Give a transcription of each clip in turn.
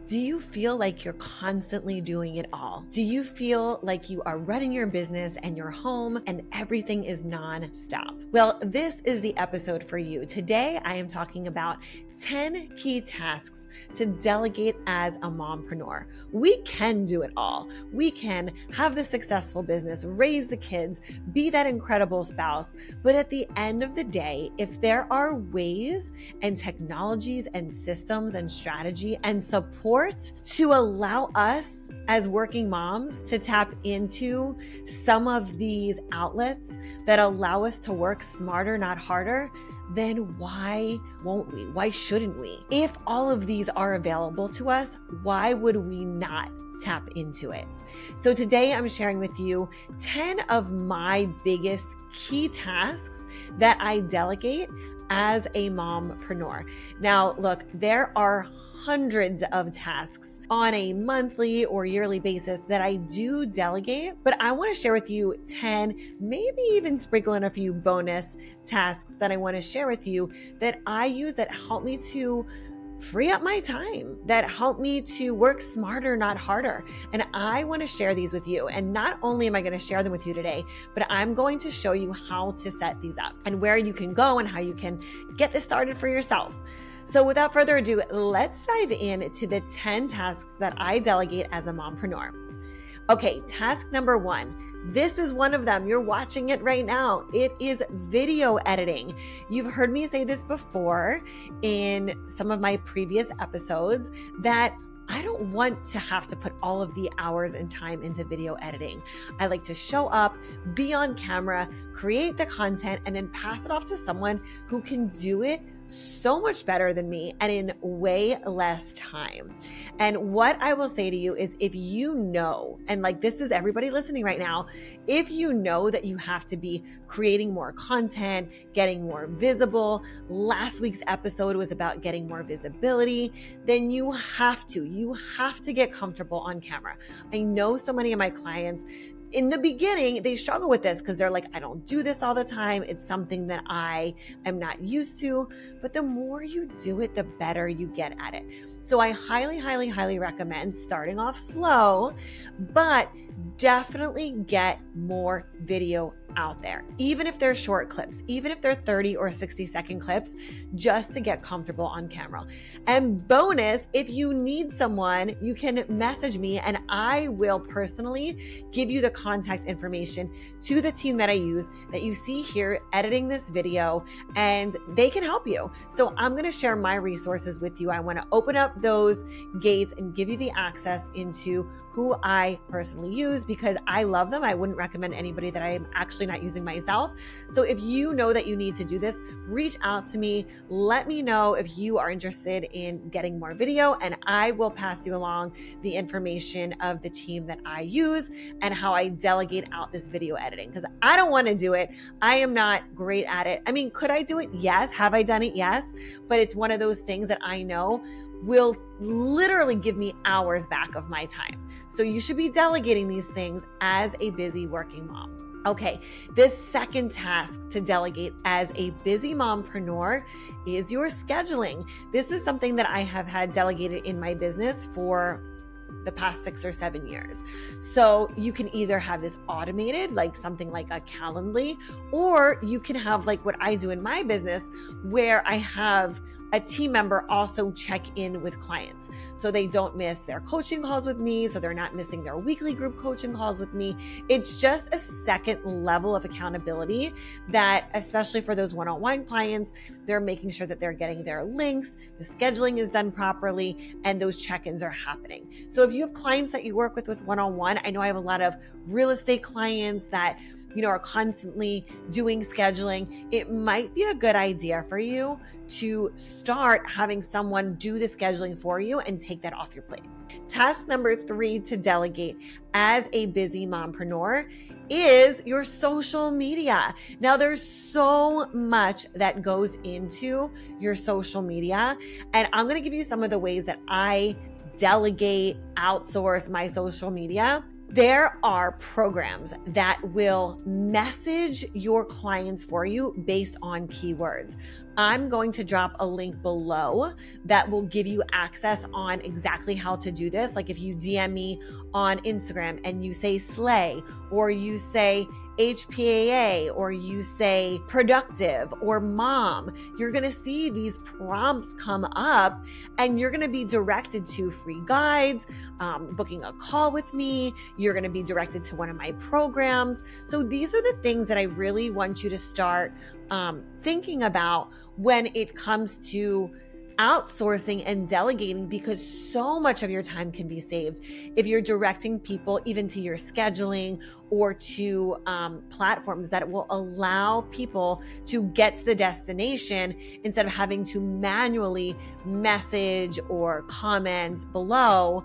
Do you feel like you're constantly doing it all? Do you feel like you are running your business and your home and everything is non-stop? Well, this is the episode for you. Today, I am talking about 10 key tasks to delegate as a mompreneur. We can do it all. We can have the successful business, raise the kids, be that incredible spouse. But at the end of the day, if there are ways and technologies and systems and strategy and support to allow us as working moms to tap into some of these outlets that allow us to work smarter, not harder, then why won't we? Why shouldn't we? If all of these are available to us, why would we not tap into it? So today I'm sharing with you 10 of my biggest key tasks that I delegate as a mompreneur. Now, look, there are hundreds of tasks on a monthly or yearly basis that I do delegate, but I want to share with you 10, maybe even sprinkle in a few bonus tasks that I want to share with you that I use that help me to free up my time, that help me to work smarter, not harder. And I want to share these with you. And not only am I going to share them with you today, but I'm going to show you how to set these up and where you can go and how you can get this started for yourself. So without further ado, let's dive into the 10 tasks that I delegate as a mompreneur. Okay, task number 1. This is one of them. You're watching it right now. It is video editing. You've heard me say this before in some of my previous episodes that I don't want to have to put all of the hours and time into video editing. I like to show up, be on camera, create the content, and then pass it off to someone who can do it so much better than me and in way less time. And what I will say to you is if you know, and like this is everybody listening right now, if you know that you have to be creating more content, getting more visible, last week's episode was about getting more visibility, then you have to get comfortable on camera. I know so many of my clients in the beginning, they struggle with this because they're like, I don't do this all the time. It's something that I am not used to. But the more you do it, the better you get at it. So I highly recommend starting off slow, but definitely get more video out there, even if they're short clips, even if they're 30 or 60-second clips, just to get comfortable on camera. And bonus, if you need someone, you can message me and I will personally give you the contact information to the team that I use that you see here editing this video, and they can help you. So I'm going to share my resources with you. I want to open up those gates and give you the access into who I personally use because I love them. I wouldn't recommend anybody that I am actually not using myself. So if you know that you need to do this, reach out to me. Let me know if you are interested in getting more video, and I will pass you along the information of the team that I use and how I delegate out this video editing because I don't want to do it. I am not great at it. I mean, could I do it? Yes. Have I done it? Yes. But it's one of those things that I know will literally give me hours back of my time. So you should be delegating these things as a busy working mom. Okay, this second task to delegate as a busy mompreneur is your scheduling. This is something that I have had delegated in my business for the past 6 or 7 years. So you can either have this automated, like something like a Calendly, or you can have like what I do in my business where I have a team member also check in with clients so they don't miss their coaching calls with me, so they're not missing their weekly group coaching calls with me. It's just a second level of accountability that, especially for those one-on-one clients, they're making sure that they're getting their links, the scheduling is done properly, and those check-ins are happening. So if you have clients that you work with one-on-one, I know I have a lot of real estate clients that are constantly doing scheduling. It might be a good idea for you to start having someone do the scheduling for you and take that off your plate. Task number 3 to delegate as a busy mompreneur is your social media. Now, there's so much that goes into your social media, and I'm going to give you some of the ways that I delegate, outsource my social media. There are programs that will message your clients for you based on keywords. I'm going to drop a link below that will give you access on exactly how to do this. Like if you DM me on Instagram and you say slay, or you say HPAA, or you say productive or mom, you're going to see these prompts come up and you're going to be directed to free guides, booking a call with me. You're going to be directed to one of my programs. So these are the things that I really want you to start thinking about when it comes to outsourcing and delegating, because so much of your time can be saved if you're directing people even to your scheduling or to platforms that will allow people to get to the destination instead of having to manually message or comment below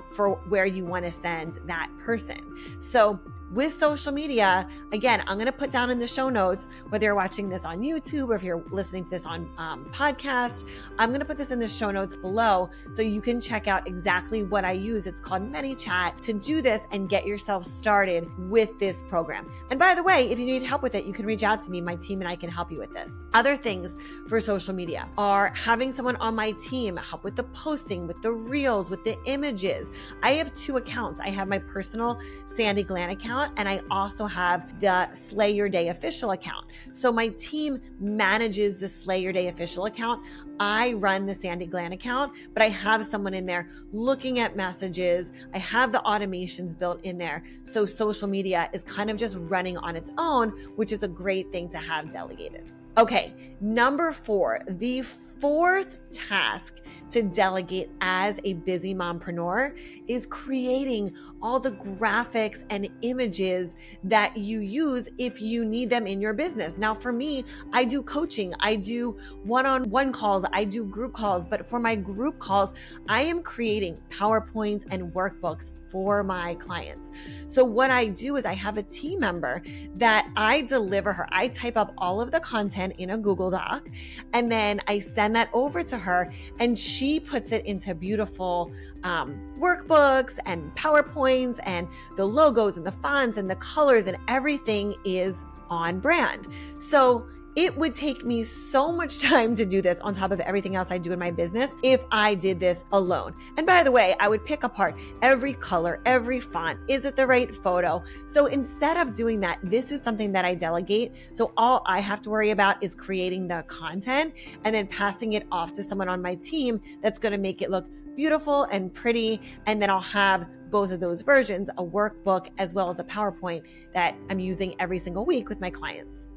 for where you want to send that person. So with social media, again, I'm going to put down in the show notes, whether you're watching this on YouTube or if you're listening to this on podcast, I'm going to put this in the show notes below so you can check out exactly what I use. It's called ManyChat to do this and get yourself started with this program. And by the way, if you need help with it, you can reach out to me. My team and I can help you with this. Other things for social media are having someone on my team help with the posting, with the reels, with the images. I have 2 accounts. I have my personal Sandi Glandt account, and I also have the Slay Your Day official account. So my team manages the Slay Your Day official account. I run the Sandi Glandt account, but I have someone in there looking at messages. I have the automations built in there. So social media is kind of just running on its own, which is a great thing to have delegated. Okay, number 4, the 4th task to delegate as a busy mompreneur is creating all the graphics and images that you use if you need them in your business. Now, for me, I do coaching, I do one-on-one calls, I do group calls, but for my group calls, I am creating PowerPoints and workbooks for my clients. So what I do is I have a team member that I deliver her. I type up all of the content in a Google Doc, and then I send that over to her, and she puts it into beautiful workbooks and PowerPoints, and the logos and the fonts and the colors and everything is on brand. So it would take me so much time to do this on top of everything else I do in my business if I did this alone. And by the way, I would pick apart every color, every font. Is it the right photo? So instead of doing that, this is something that I delegate. So all I have to worry about is creating the content and then passing it off to someone on my team that's going to make it look beautiful and pretty. And then I'll have both of those versions, a workbook as well as a PowerPoint that I'm using every single week with my clients.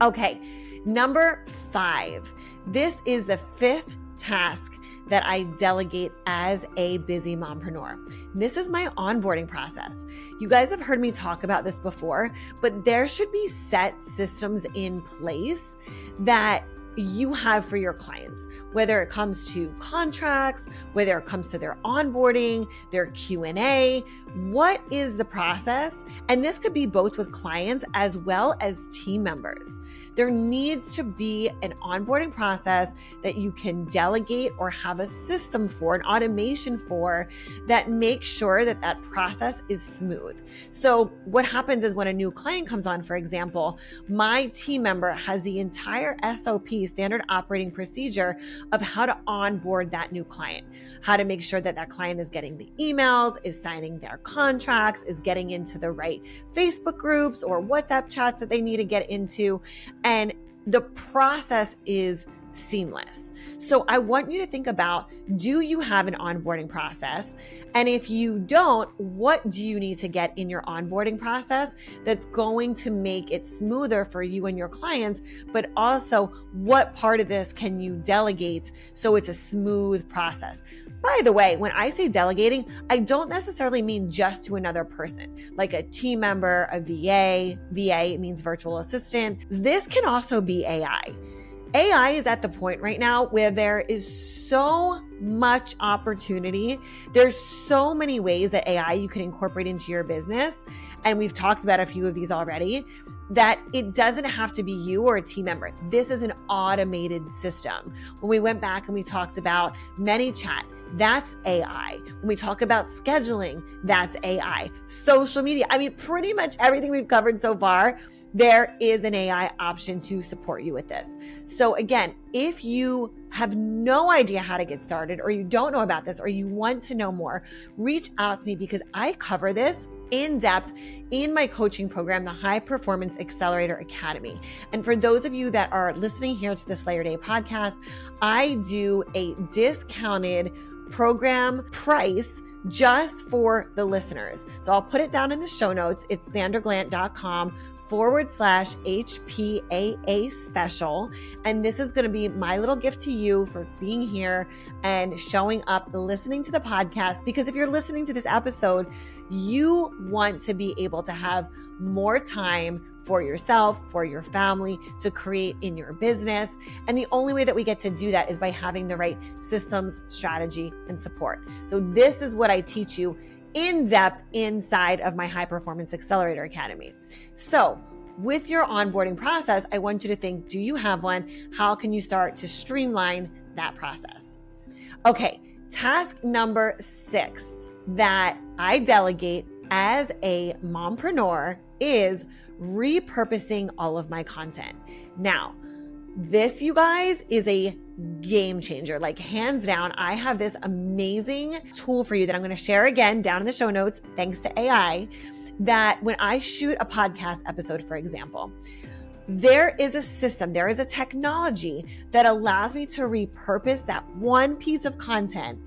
Okay, number 5. This is the 5th task that I delegate as a busy mompreneur. This is my onboarding process. You guys have heard me talk about this before, but there should be set systems in place that you have for your clients, whether it comes to contracts, whether it comes to their onboarding, their Q&A. What is the process? And this could be both with clients as well as team members. There needs to be an onboarding process that you can delegate or have a system for, an automation for, that makes sure that that process is smooth. So what happens is when a new client comes on, for example, my team member has the entire SOP, standard operating procedure, of how to onboard that new client, how to make sure that that client is getting the emails, is signing their contracts, is getting into the right Facebook groups or WhatsApp chats that they need to get into. And the process is seamless. So I want you to think about, do you have an onboarding process? And if you don't, what do you need to get in your onboarding process that's going to make it smoother for you and your clients? But also, what part of this can you delegate so it's a smooth process? By the way, when I say delegating, I don't necessarily mean just to another person, like a team member, a VA. VA means virtual assistant. This can also be AI. AI is at the point right now where there is so much opportunity. There's so many ways that AI you can incorporate into your business. And we've talked about a few of these already, that it doesn't have to be you or a team member. This is an automated system. When we went back and we talked about ManyChat, that's AI. When we talk about scheduling, that's AI. Social media, I mean, pretty much everything we've covered so far, there is an AI option to support you with this. So again, if you have no idea how to get started, or you don't know about this, or you want to know more, reach out to me because I cover this in depth in my coaching program, the High Performance Accelerator Academy. And for those of you that are listening here to the Slayer Day podcast, I do a discounted program price just for the listeners. So I'll put it down in the show notes. It's sandraglandt.com/HPAA special. And this is going to be my little gift to you for being here and showing up, listening to the podcast. Because if you're listening to this episode, you want to be able to have more time for yourself, for your family, to create in your business. And the only way that we get to do that is by having the right systems, strategy, and support. So this is what I teach you in depth inside of my High Performance Accelerator Academy. So with your onboarding process, I want you to think, do you have one? How can you start to streamline that process? Okay, task number 6 that I delegate as a mompreneur is repurposing all of my content. Now, this, you guys, is a game changer. Like, hands down, I have this amazing tool for you that I'm going to share again down in the show notes, thanks to AI, that when I shoot a podcast episode, for example, there is a system, there is a technology that allows me to repurpose that one piece of content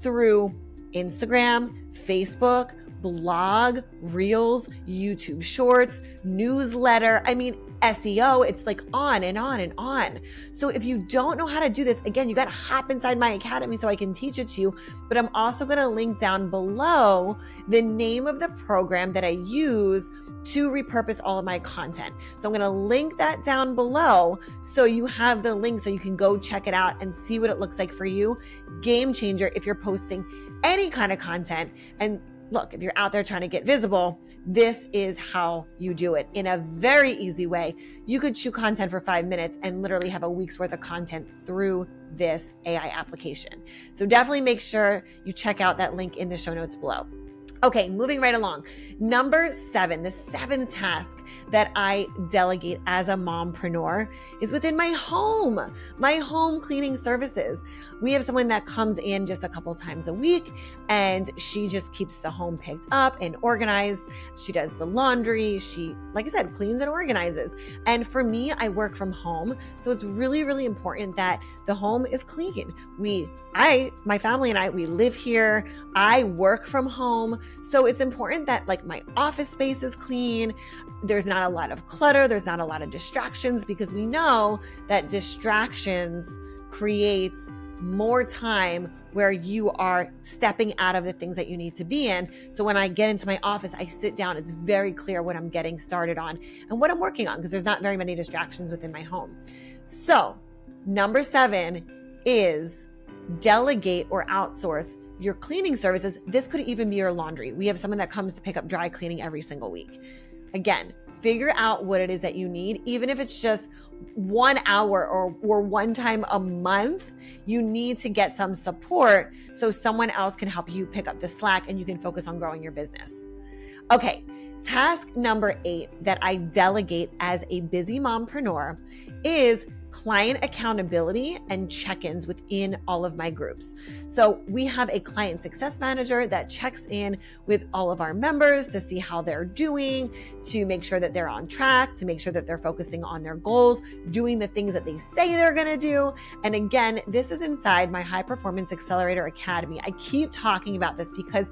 through Instagram, Facebook, blog, reels, YouTube shorts, newsletter. I mean, SEO, it's like on and on and on. So if you don't know how to do this, again, you got to hop inside my academy so I can teach it to you. But I'm also going to link down below the name of the program that I use to repurpose all of my content. So I'm going to link that down below so you have the link so you can go check it out and see what it looks like for you. Game changer if you're posting any kind of content. And look, if you're out there trying to get visible, this is how you do it in a very easy way. You could shoot content for 5 minutes and literally have a week's worth of content through this AI application. So definitely make sure you check out that link in the show notes below. Okay, moving right along. Number 7, the 7th task that I delegate as a mompreneur is within my home cleaning services. We have someone that comes in just a couple times a week and she just keeps the home picked up and organized. She does the laundry. She, like I said, cleans and organizes. And for me, I work from home. So it's really, really important that the home is clean. My family and I, we live here. I work from home. So it's important that like my office space is clean. There's not a lot of clutter. There's not a lot of distractions because we know that distractions creates more time where you are stepping out of the things that you need to be in. So when I get into my office, I sit down, it's very clear what I'm getting started on and what I'm working on because there's not very many distractions within my home. So number 7 is delegate or outsource your cleaning services. This could even be your laundry. We have someone that comes to pick up dry cleaning every single week. Again, figure out what it is that you need. Even if it's just 1 hour or one time a month, you need to get some support so someone else can help you pick up the slack and you can focus on growing your business. Okay, task number 8 that I delegate as a busy mompreneur is client accountability and check-ins within all of my groups. So we have a client success manager that checks in with all of our members to see how they're doing, to make sure that they're on track, to make sure that they're focusing on their goals, doing the things that they say they're going to do. And again, this is inside my High Performance Accelerator Academy. I keep talking about this because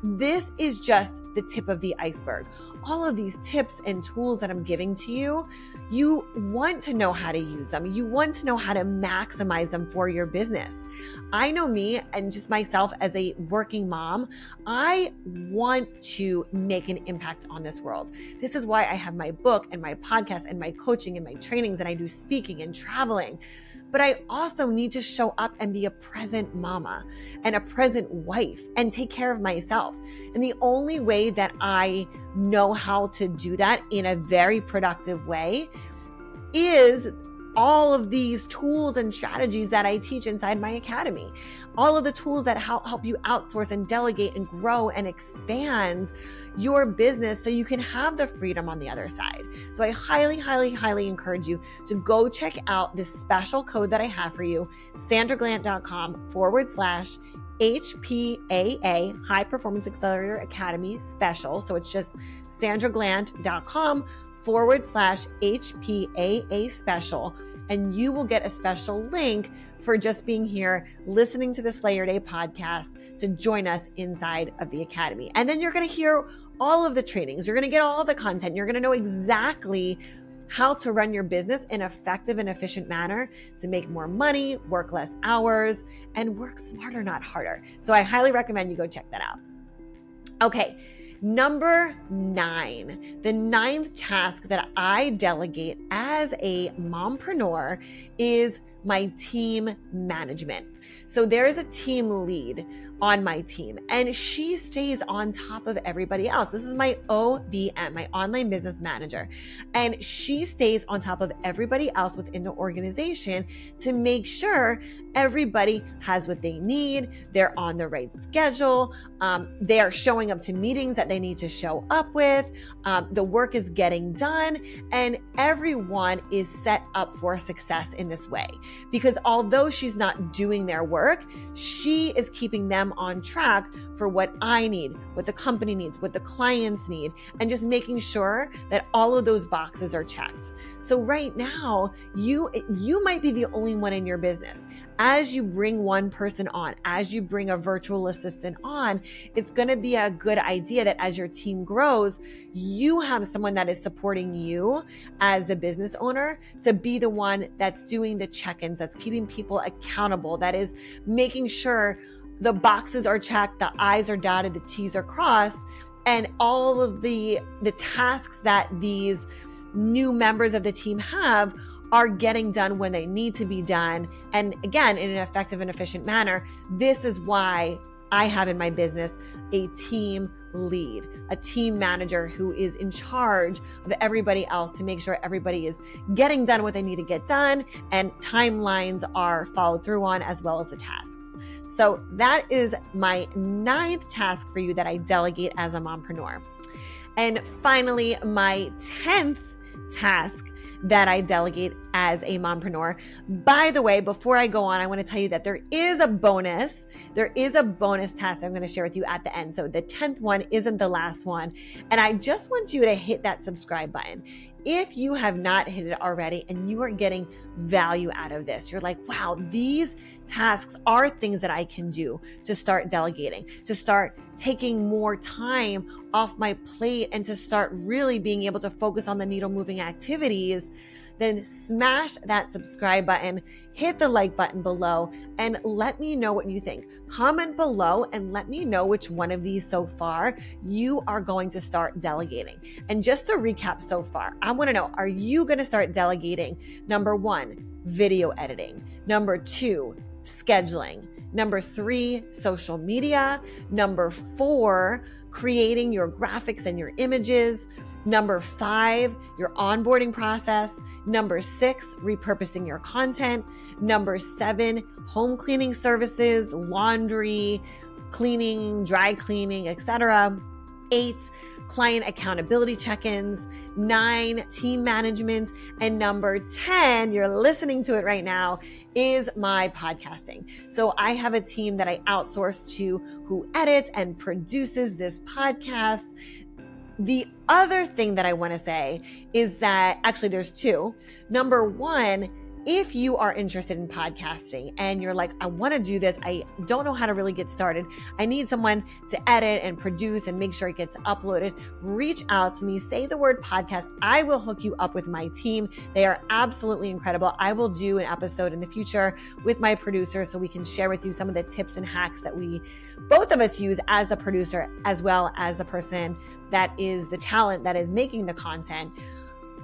this is just the tip of the iceberg. All of these tips and tools that I'm giving to you, you want to know how to use them. You want to know how to maximize them for your business. I know me and just myself as a working mom, I want to make an impact on this world. This is why I have my book and my podcast and my coaching and my trainings, and I do speaking and traveling. But I also need to show up and be a present mama and a present wife and take care of myself. And the only way that I know how to do that in a very productive way is all of these tools and strategies that I teach inside my academy, all of the tools that help you outsource and delegate and grow and expand your business so you can have the freedom on the other side. So I highly, highly, highly encourage you to go check out this special code that I have for you, sandraglandt.com/HPAA, High Performance Accelerator Academy special. So it's just sandraglandt.com/HPAA special. And you will get a special link for just being here, listening to the Slay Your Day podcast to join us inside of the academy. And then you're going to hear all of the trainings. You're going to get all the content. You're going to know exactly how to run your business in an effective and efficient manner to make more money, work less hours, and work smarter, not harder. So I highly recommend you go check that out. Okay. Number 9, the 9th task that I delegate as a mompreneur is my team management. So there is a team lead on my team, and she stays on top of everybody else. This is my OBM, my online business manager. And she stays on top of everybody else within the organization to make sure everybody has what they need. They're on the right schedule. They are showing up to meetings that they need to show up with. The work is getting done, and everyone is set up for success in this way. Because although she's not doing their work, she is keeping them on track for what I need, what the company needs, what the clients need, and just making sure that all of those boxes are checked. So right now, you might be the only one in your business. As you bring one person on, as you bring a virtual assistant on, it's going to be a good idea that as your team grows, you have someone that is supporting you as the business owner to be the one that's doing the check-ins, that's keeping people accountable, that is making sure the boxes are checked, the I's are dotted, the T's are crossed, and all of the tasks that these new members of the team have are getting done when they need to be done. And again, in an effective and efficient manner. This is why I have in my business a team lead, a team manager who is in charge of everybody else to make sure everybody is getting done what they need to get done and timelines are followed through on, as well as the tasks. So that is my 9th task for you that I delegate as a mompreneur. And finally, my 10th task that I delegate as a mompreneur. By the way, before I go on, I want to tell you that there is a bonus task I'm going to share with you at the end. So the 10th one isn't the last one. And I just want you to hit that subscribe button. If you have not hit it already and you are getting value out of this, you're like, wow, these tasks are things that I can do to start delegating, to start taking more time off my plate, and to start really being able to focus on the needle moving activities, then smash that subscribe button, hit the like button below, and let me know what you think. Comment below and let me know which one of these so far you are going to start delegating. And just to recap so far, I want to know, are you going to start delegating? Number 1, video editing. Number 2, scheduling. Number 3, social media. Number 4, creating your graphics and your images. Number 5, your onboarding process. Number 6, repurposing your content. Number 7, home cleaning services, laundry, cleaning, dry cleaning, etc. 8, client accountability check-ins. 9, team management. And number 10, you're listening to it right now, is my podcasting. So I have a team that I outsource to who edits and produces this podcast. The other thing that I want to say is that actually there's 2. Number 1, if you are interested in podcasting and you're like, I want to do this, I don't know how to really get started, I need someone to edit and produce and make sure it gets uploaded, reach out to me, say the word podcast. I will hook you up with my team. They are absolutely incredible. I will do an episode in the future with my producer so we can share with you some of the tips and hacks that we both of us use as the producer, as well as the person that is the talent that is making the content.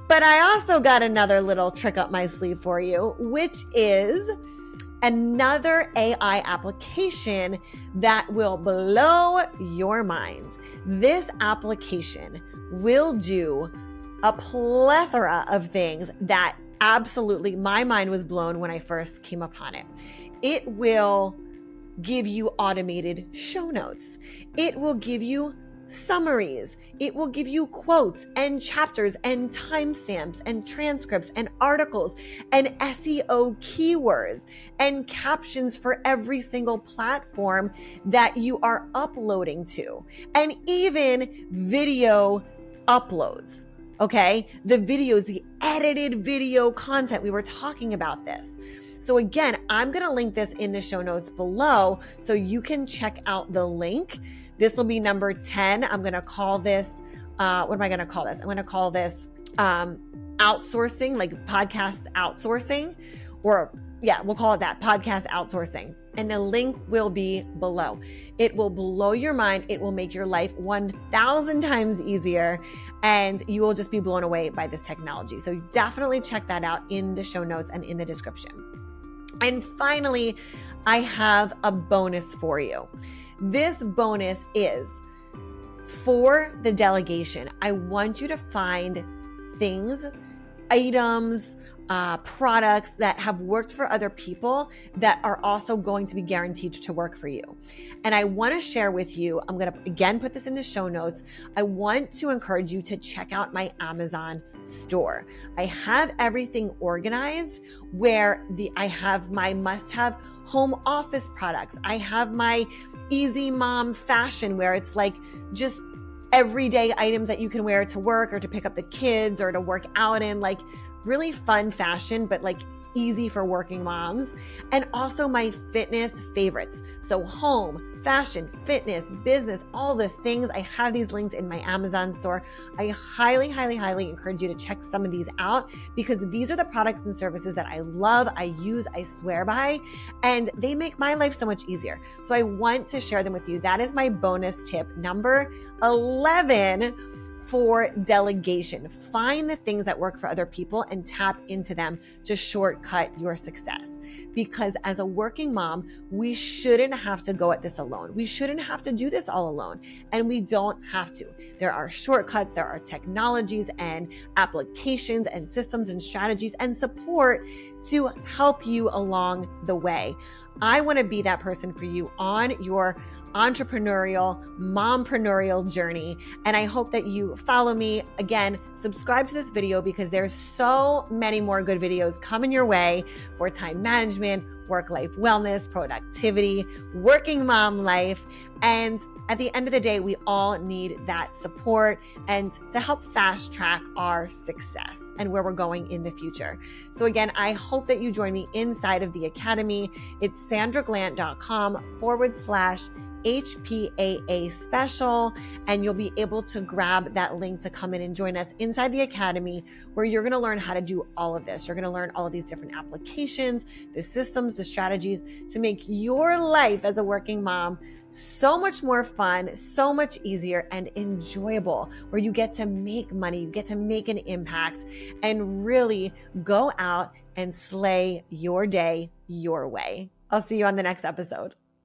But I also got another little trick up my sleeve for you, which is another AI application that will blow your minds. This application will do a plethora of things that absolutely, my mind was blown when I first came upon it. It will give you automated show notes. It will give you summaries. It will give you quotes and chapters and timestamps and transcripts and articles and SEO keywords and captions for every single platform that you are uploading to, and even video uploads. Okay, the videos, the edited video content, we were talking about this. So again, I'm going to link this in the show notes below so you can check out the link. This will be number 10. I'm going to call this, what am I going to call this? I'm going to call this outsourcing, like podcast outsourcing, or yeah, we'll call it that, podcast outsourcing. And the link will be below. It will blow your mind. It will make your life 1,000 times easier, and you will just be blown away by this technology. So definitely check that out in the show notes and in the description. And finally, I have a bonus for you. This bonus is for the delegation. I want you to find things, items, products that have worked for other people that are also going to be guaranteed to work for you. And I want to share with you, I'm going to again put this in the show notes. I want to encourage you to check out my Amazon store. I have everything organized where I have my must-have home office products. I have my easy mom fashion where it's like just everyday items that you can wear to work or to pick up the kids or to work out in, like really fun fashion, but like easy for working moms. And also my fitness favorites. So home, fashion, fitness, business, all the things. I have these linked in my Amazon store. I highly, highly, highly encourage you to check some of these out because these are the products and services that I love, I use, I swear by, and they make my life so much easier. So I want to share them with you. That is my bonus tip, number 11. For delegation. Find the things that work for other people and tap into them to shortcut your success. Because as a working mom, we shouldn't have to go at this alone. We shouldn't have to do this all alone. And we don't have to. There are shortcuts, there are technologies and applications and systems and strategies and support to help you along the way. I want to be that person for you on your entrepreneurial, mompreneurial journey. And I hope that you follow me. Again, subscribe to this video because there's so many more good videos coming your way for time management, work-life wellness, productivity, working mom life. And at the end of the day, we all need that support and to help fast track our success and where we're going in the future. So again, I hope that you join me inside of the Academy. It's sandraglandt.com/HPAA special, and you'll be able to grab that link to come in and join us inside the Academy, where you're going to learn how to do all of this. You're going to learn all of these different applications, the systems, the strategies to make your life as a working mom so much more fun, so much easier and enjoyable, where you get to make money, you get to make an impact, and really go out and slay your day your way. I'll see you on the next episode.